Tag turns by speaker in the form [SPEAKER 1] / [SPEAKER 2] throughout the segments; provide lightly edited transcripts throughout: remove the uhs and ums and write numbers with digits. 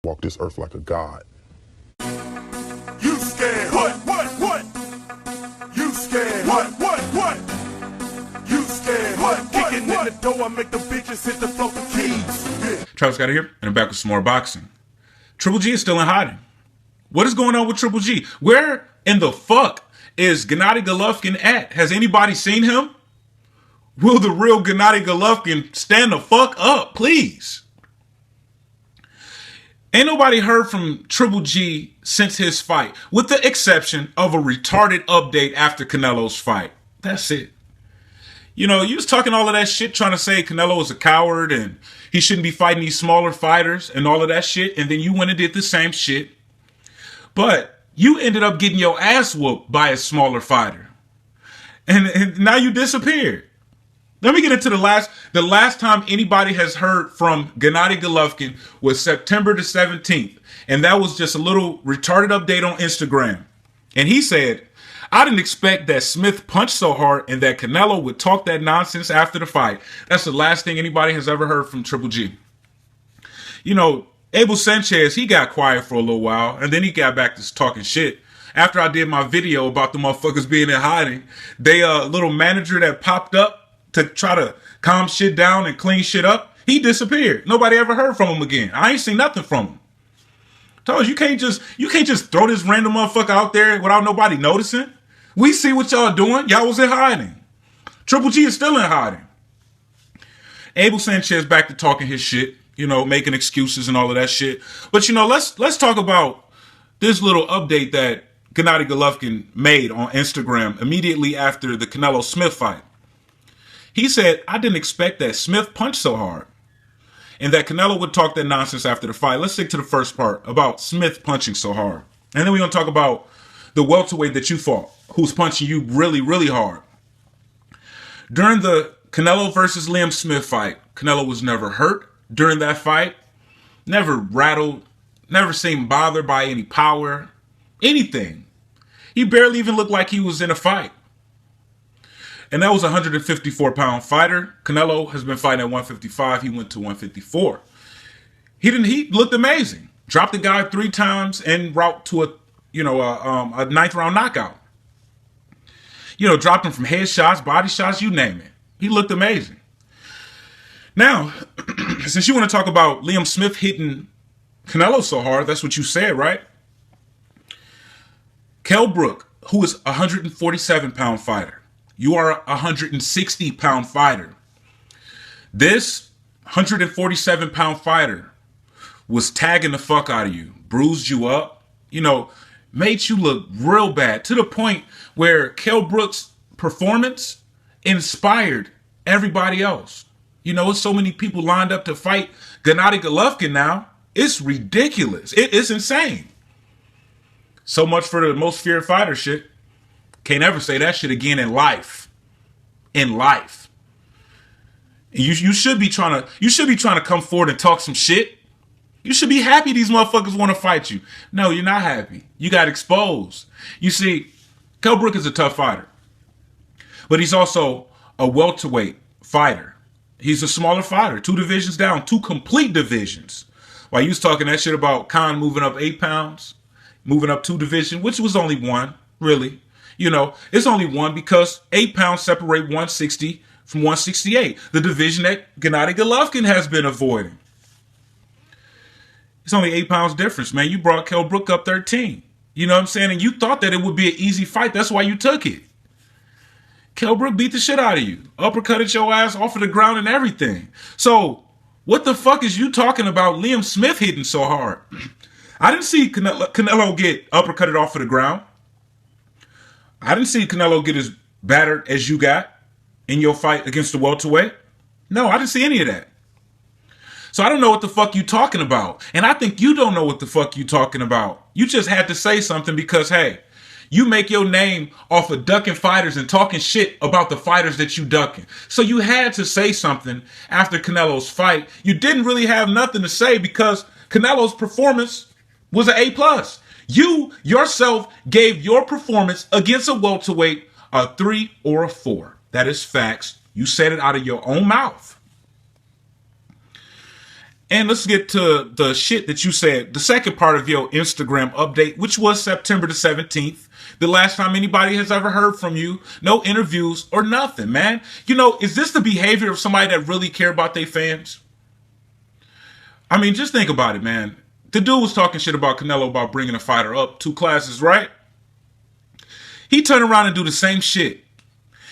[SPEAKER 1] walk this earth like a god.
[SPEAKER 2] You scared? What? You scared? What? You scared? What? Kicking in the door, I make the bitches hit the floor for keys. Yeah.
[SPEAKER 3] Travis Scott here, and I'm back with some more boxing. Triple G is still in hiding. What is going on with Triple G? Where in the fuck is Gennady Golovkin at? Has anybody seen him? Will the real Gennady Golovkin stand the fuck up, please? Ain't nobody heard from Triple G since his fight, with the exception of a retarded update after Canelo's fight. That's it. You know, you was talking all of that shit trying to say Canelo is a coward and he shouldn't be fighting these smaller fighters and all of that shit, and then you went and did the same shit. But you ended up getting your ass whooped by a smaller fighter. And now you disappeared. Let me get into the last time anybody has heard from Gennady Golovkin was September the 17th. And that was just a little retarded update on Instagram. And he said, I didn't expect that Smith punched so hard and that Canelo would talk that nonsense after the fight. That's the last thing anybody has ever heard from Triple G. You know, Abel Sanchez, he got quiet for a little while and then he got back to talking shit. After I did my video about the motherfuckers being in hiding, they little manager that popped up to try to calm shit down and clean shit up, he disappeared. Nobody ever heard from him again. I ain't seen nothing from him. Told you can't just throw this random motherfucker out there without nobody noticing. We see what y'all doing. Y'all was in hiding. Triple G is still in hiding. Abel Sanchez back to talking his shit, you know, making excuses and all of that shit. But you know, let's talk about this little update that Gennady Golovkin made on Instagram immediately after the Canelo Smith fight. He said, I didn't expect that Smith punched so hard and that Canelo would talk that nonsense after the fight. Let's stick to the first part about Smith punching so hard. And then we're going to talk about the welterweight that you fought, who's punching you really, really hard. During the Canelo versus Liam Smith fight, Canelo was never hurt during that fight, never rattled, never seemed bothered by any power, anything. He barely even looked like he was in a fight. And that was a 154-pound fighter. Canelo has been fighting at 155. He went to 154. He looked amazing. Dropped the guy 3 times en route to a 9th round knockout. You know, dropped him from head shots, body shots, you name it. He looked amazing. Now, since you want to talk about Liam Smith hitting Canelo so hard, that's what you said, right? Kelly Bruk, who is a 147-pound fighter. You are a 160-pound fighter. This 147-pound fighter was tagging the fuck out of you, bruised you up, you know, made you look real bad to the point where Kell Brook's performance inspired everybody else. You know, so many people lined up to fight Gennady Golovkin now. It's ridiculous. It's insane. So much for the most feared fighter shit. Can't ever say that shit again in life. In life. You should be trying to come forward and talk some shit. You should be happy these motherfuckers want to fight you. No, you're not happy. You got exposed. You see, Kell Brook is a tough fighter. But he's also a welterweight fighter. He's a smaller fighter. 2 divisions down. 2 complete divisions. While you was talking that shit about Khan moving up 8 pounds, moving up 2 divisions, which was only 1, really. You know, it's only 1 because 8 pounds separate 160 from 168. The division that Gennady Golovkin has been avoiding. It's only 8 pounds difference, man. You brought Kell Brook up 13. You know what I'm saying? And you thought that it would be an easy fight. That's why you took it. Kell Brook beat the shit out of you. Uppercutted your ass off of the ground and everything. So, what the fuck is you talking about Liam Smith hitting so hard? I didn't see Canelo get uppercutted off of the ground. I didn't see Canelo get as battered as you got in your fight against the welterweight. No, I didn't see any of that. So I don't know what the fuck you talking about. And I think you don't know what the fuck you talking about. You just had to say something because, hey, you make your name off of ducking fighters and talking shit about the fighters that you ducking. So you had to say something after Canelo's fight. You didn't really have nothing to say because Canelo's performance was an A+. You yourself gave your performance against a welterweight a 3 or a 4. That is facts. You said it out of your own mouth. And let's get to the shit that you said, the second part of your Instagram update, which was September the 17th. The last time anybody has ever heard from you. No interviews or nothing, man. You know, is this the behavior of somebody that really care about their fans? I mean, just think about it, man. The dude was talking shit about Canelo about bringing a fighter up 2 classes, right? He turned around and do the same shit.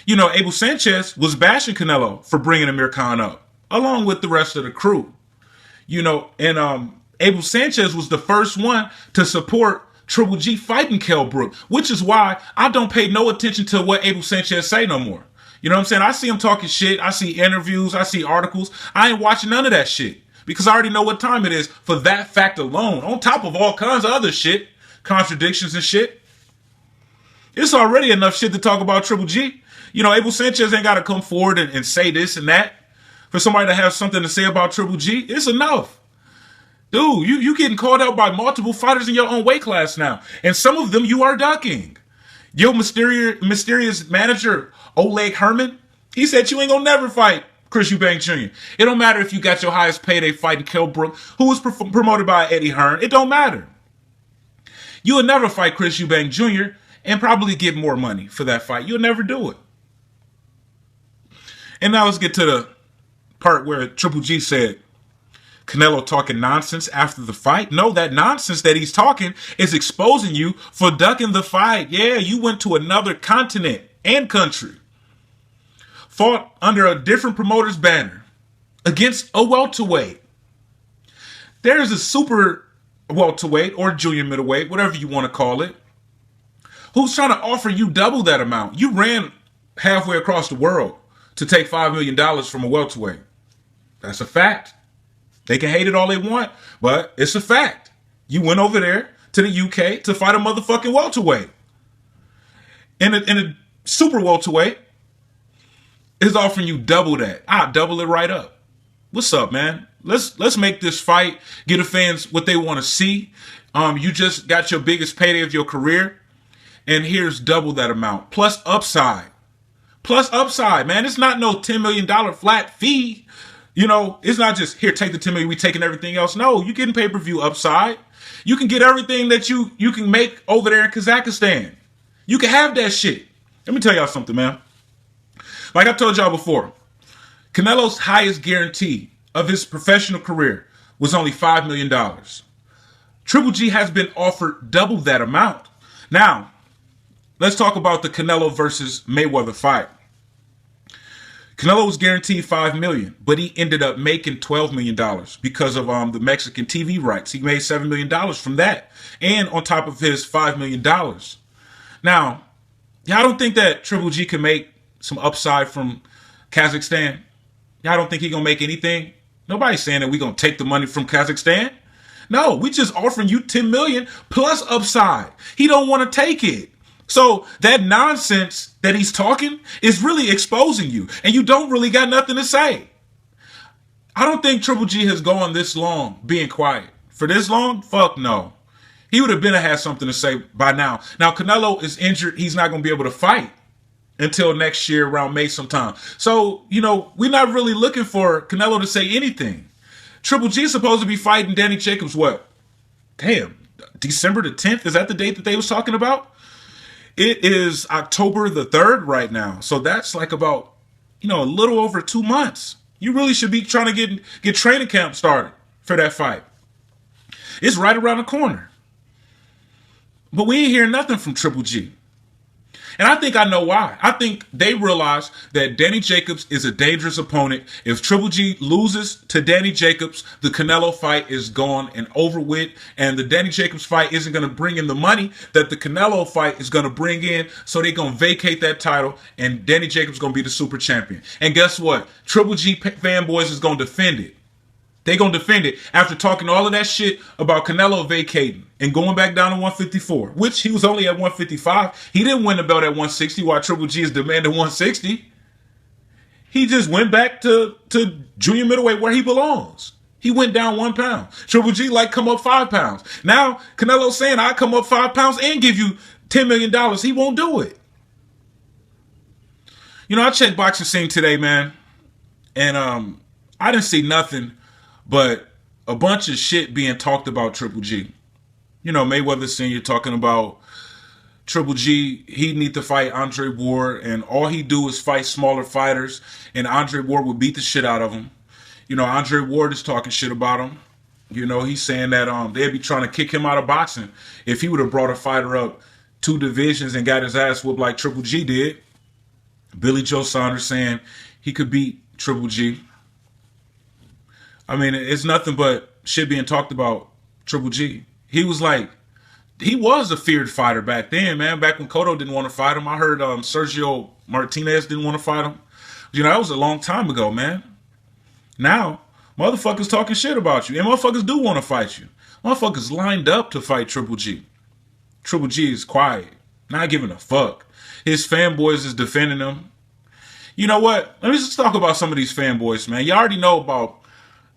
[SPEAKER 3] You know, Abel Sanchez was bashing Canelo for bringing Amir Khan up, along with the rest of the crew. You know, and Abel Sanchez was the first one to support Triple G fighting Kelly Bruk, which is why I don't pay no attention to what Abel Sanchez say no more. You know what I'm saying? I see him talking shit. I see interviews. I see articles. I ain't watching none of that shit because I already know what time it is for that fact alone, on top of all kinds of other shit, contradictions and shit. It's already enough shit to talk about Triple G. You know, Abel Sanchez ain't got to come forward and say this and that. For somebody to have something to say about Triple G, it's enough. Dude, you getting called out by multiple fighters in your own weight class now. And some of them you are ducking. Your mysterious manager, Oleg Herman, he said you ain't gonna never fight Chris Eubank Jr. It don't matter if you got your highest payday fighting Kelly Bruk, who was promoted by Eddie Hearn. It don't matter. You will never fight Chris Eubank Jr. and probably get more money for that fight. You'll never do it. And now let's get to the part where Triple G said Canelo talking nonsense after the fight. No, that nonsense that he's talking is exposing you for ducking the fight. Yeah, you went to another continent and country. Fought under a different promoter's banner against a welterweight. There's a super welterweight or junior middleweight, whatever you want to call it, who's trying to offer you double that amount. You ran halfway across the world to take $5 million from a welterweight. That's a fact. They can hate it all they want, but it's a fact. You went over there to the UK to fight a motherfucking welterweight. And a super welterweight is offering you double that. I'll double it right up. What's up, man? Let's make this fight, get the fans what they want to see. You just got your biggest payday of your career, and here's double that amount. Plus upside. Plus upside, man. It's not no $10 million flat fee. You know, it's not just, here, take the $10 million, we taking everything else. No, you're getting pay-per-view upside. You can get everything that you can make over there in Kazakhstan. You can have that shit. Let me tell y'all something, man. Like I told y'all before, Canelo's highest guarantee of his professional career was only $5 million. Triple G has been offered double that amount. Now, let's talk about the Canelo versus Mayweather fight. Canelo was guaranteed $5 million, but he ended up making $12 million because of the Mexican TV rights. He made $7 million from that, and on top of his $5 million. Now, y'all don't think that Triple G can make some upside from Kazakhstan? Y'all don't think he gonna make anything? Nobody's saying that we gonna take the money from Kazakhstan. No, we just offering you $10 million plus upside. He don't want to take it. So that nonsense that he's talking is really exposing you, and you don't really got nothing to say. I don't think Triple G has gone this long being quiet. For this long? Fuck no. He would have been had something to say by now. Now, Canelo is injured. He's not going to be able to fight until next year around May sometime. So, you know, we're not really looking for Canelo to say anything. Triple G is supposed to be fighting Danny Jacobs, what? Damn, December the 10th? Is that the date that they was talking about? It is October the 3rd right now. So that's like about, you know, a little over 2 months. You really should be trying to get training camp started for that fight. It's right around the corner. But we ain't hearing nothing from Triple G. And I think I know why. I think they realize that Danny Jacobs is a dangerous opponent. If Triple G loses to Danny Jacobs, the Canelo fight is gone and over with. And the Danny Jacobs fight isn't going to bring in the money that the Canelo fight is going to bring in. So they're going to vacate that title, and Danny Jacobs is going to be the super champion. And guess what? Triple G fanboys is going to defend it. They're going to defend it after talking all of that shit about Canelo vacating and going back down to 154, which he was only at 155. He didn't win the belt at 160 while Triple G is demanding 160. He just went back to junior middleweight where he belongs. He went down 1 pound. Triple G like come up 5 pounds. Now Canelo's saying I come up 5 pounds and give you $10 million. He won't do it. You know, I checked Boxing Scene today, man, and I didn't see nothing but a bunch of shit being talked about Triple G. You know, Mayweather Sr. talking about Triple G, he need to fight Andre Ward, and all he do is fight smaller fighters, and Andre Ward would beat the shit out of him. You know, Andre Ward is talking shit about him. You know, he's saying that they'd be trying to kick him out of boxing if he would have brought a fighter up 2 divisions and got his ass whooped like Triple G did. Billy Joe Saunders saying he could beat Triple G. I mean, it's nothing but shit being talked about Triple G. He was a feared fighter back then, man. Back when Cotto didn't want to fight him. I heard Sergio Martinez didn't want to fight him. You know, that was a long time ago, man. Now, motherfuckers talking shit about you. And motherfuckers do want to fight you. Motherfuckers lined up to fight Triple G. Triple G is quiet. Not giving a fuck. His fanboys is defending him. You know what? Let me just talk about some of these fanboys, man. You already know about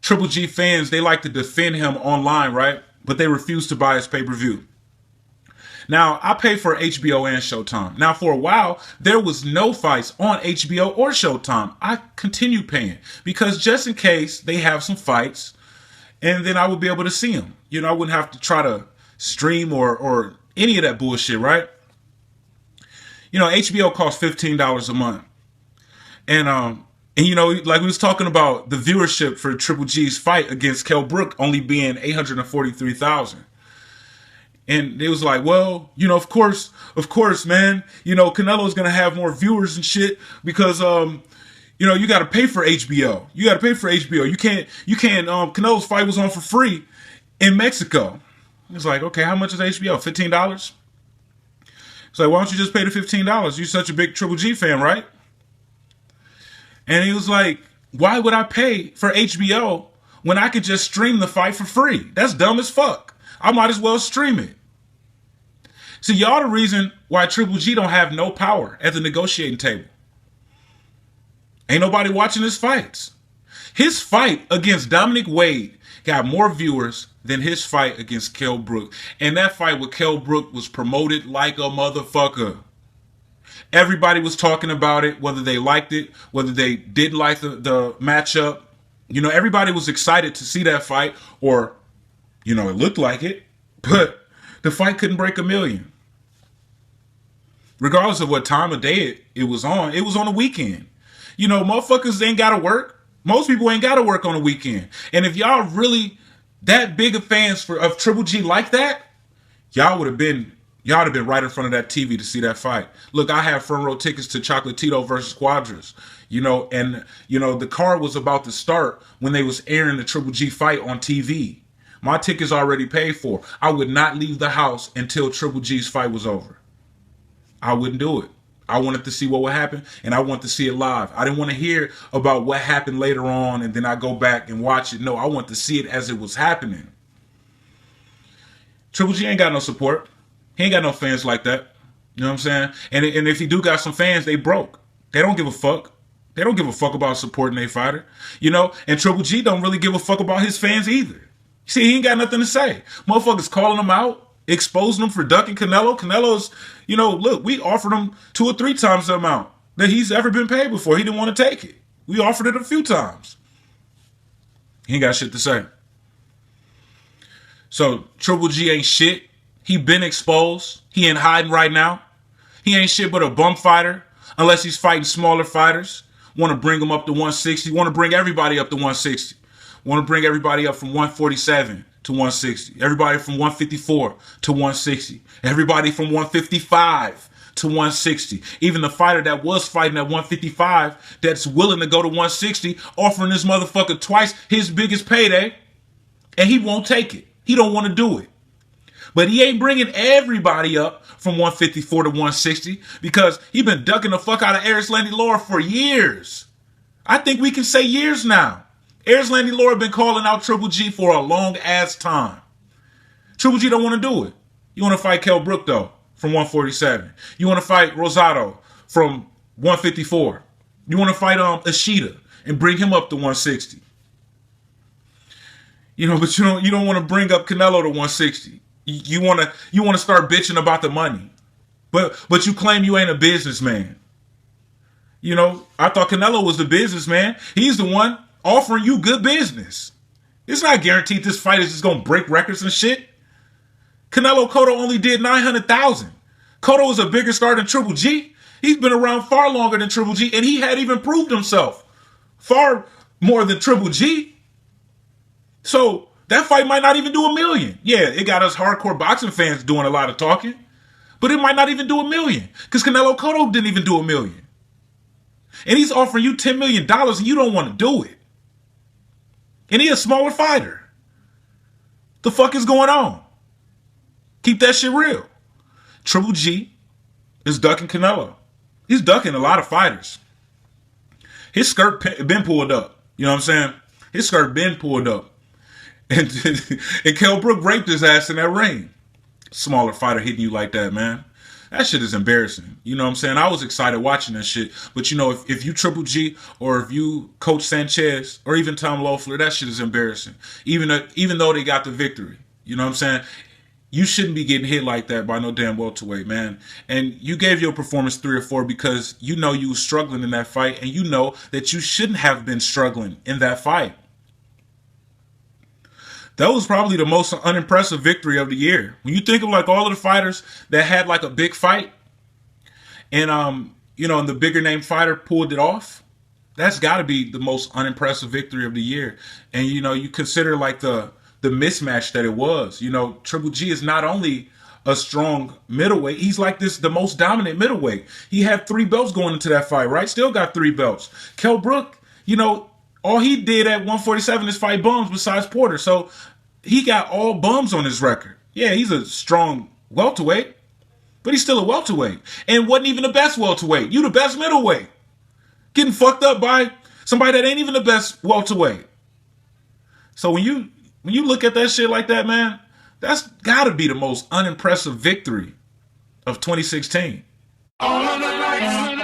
[SPEAKER 3] Triple G fans. They like to defend him online, right? But they refuse to buy his pay-per-view. Now, I pay for HBO and Showtime. Now, for a while, there was no fights on HBO or Showtime. I continue paying because just in case they have some fights, and then I would be able to see them. You know, I wouldn't have to try to stream or any of that bullshit, right? You know, HBO costs $15 a month. And you know, like we was talking about the viewership for Triple G's fight against Kelly Bruk only being 843,000. And it was like, well, you know, of course, man, you know, Canelo's going to have more viewers and shit because, you know, you got to pay for HBO. You got to pay for HBO. You can't, Canelo's fight was on for free in Mexico. It's like, okay, how much is HBO? $15? It's like, why don't you just pay the $15? You're such a big Triple G fan, right? And he was like, why would I pay for HBO when I could just stream the fight for free? That's dumb as fuck. I might as well stream it. See, y'all the reason why Triple G don't have no power at the negotiating table. Ain't nobody watching his fights. His fight against Dominic Wade got more viewers than his fight against Kelly Bruk. And that fight with Kelly Bruk was promoted like a motherfucker. Everybody was talking about it, whether they liked it, whether they didn't like the matchup. You know, everybody was excited to see that fight, or, you know, it looked like it, but the fight couldn't break 1 million. Regardless of what time of day it was on the weekend. You know, motherfuckers ain't got to work. Most people ain't got to work on the weekend. And if y'all really that big of fans of Triple G like that, y'all would have been right in front of that TV to see that fight. Look, I have front row tickets to Chocolatito versus Quadras, you know, and, you know, the card was about to start when they was airing the Triple G fight on TV. My ticket's already paid for. I would not leave the house until Triple G's fight was over. I wouldn't do it. I wanted to see what would happen, and I wanted to see it live. I didn't want to hear about what happened later on, and then I go back and watch it. No, I want to see it as it was happening. Triple G ain't got no support. He ain't got no fans like that. You know what I'm saying? And if he do got some fans, they broke. They don't give a fuck. They don't give a fuck about supporting their fighter. You know? And Triple G don't really give a fuck about his fans either. See, he ain't got nothing to say. Motherfuckers calling him out, exposing him for ducking Canelo. Canelo's, you know, look, we offered him 2 or 3 times the amount that he's ever been paid before. He didn't want to take it. We offered it a few times. He ain't got shit to say. So Triple G ain't shit. He been exposed. He ain't hiding right now. He ain't shit but a bum fighter unless he's fighting smaller fighters. Want to bring him up to 160. Want to bring everybody up to 160. Want to bring everybody up from 147 to 160. Everybody from 154 to 160. Everybody from 155 to 160. Even the fighter that was fighting at 155 that's willing to go to 160, offering this motherfucker twice his biggest payday, and he won't take it. He don't want to do it. But he ain't bringing everybody up from 154 to 160 because he been ducking the fuck out of Erislandy Laura for years. I think we can say years now. Erislandy Laura been calling out Triple G for a long ass time. Triple G don't want to do it. You want to fight Kelly Bruk though from 147. You want to fight Rosado from 154. You want to fight Ishida and bring him up to 160. You know, but you don't want to bring up Canelo to 160. You want to start bitching about the money. But you claim you ain't a businessman. You know, I thought Canelo was the businessman. He's the one offering you good business. It's not guaranteed this fight is just going to break records and shit. Canelo Cotto only did 900,000. Cotto is a bigger star than Triple G. He's been around far longer than Triple G, and he had even proved himself far more than Triple G. So that fight might not even do 1 million. Yeah, it got us hardcore boxing fans doing a lot of talking, but it might not even do 1 million because Canelo Cotto didn't even do 1 million. And he's offering you $10 million and you don't want to do it. And he's a smaller fighter. The fuck is going on? Keep that shit real. Triple G is ducking Canelo. He's ducking a lot of fighters. His skirt been pulled up. You know what I'm saying? His skirt been pulled up. And Kelly Bruk raped his ass in that ring. Smaller fighter hitting you like that, man. That shit is embarrassing. You know what I'm saying? I was excited watching that shit. But, you know, if you Triple G or if you Coach Sanchez or even Tom Loeffler, that shit is embarrassing. Even though they got the victory. You know what I'm saying? You shouldn't be getting hit like that by no damn welterweight, man. And you gave your performance 3 or 4 because you know you were struggling in that fight. And you know that you shouldn't have been struggling in that fight. That was probably the most unimpressive victory of the year. When you think of like all of the fighters that had like a big fight and, you know, and the bigger name fighter pulled it off, that's got to be the most unimpressive victory of the year. And, you know, you consider like the mismatch that it was. You know, Triple G is not only a strong middleweight, he's like the most dominant middleweight. He had 3 belts going into that fight, right? Still got 3 belts. Kell Brook, you know, all he did at 147 is fight bums besides Porter. So he got all bums on his record. Yeah, he's a strong welterweight, but he's still a welterweight. And wasn't even the best welterweight. You the best middleweight. Getting fucked up by somebody that ain't even the best welterweight. So when you look at that shit like that, man, that's got to be the most unimpressive victory of 2016.
[SPEAKER 2] All of the lights.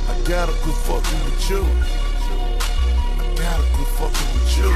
[SPEAKER 2] I gotta quit fucking with you. I gotta quit fucking with you.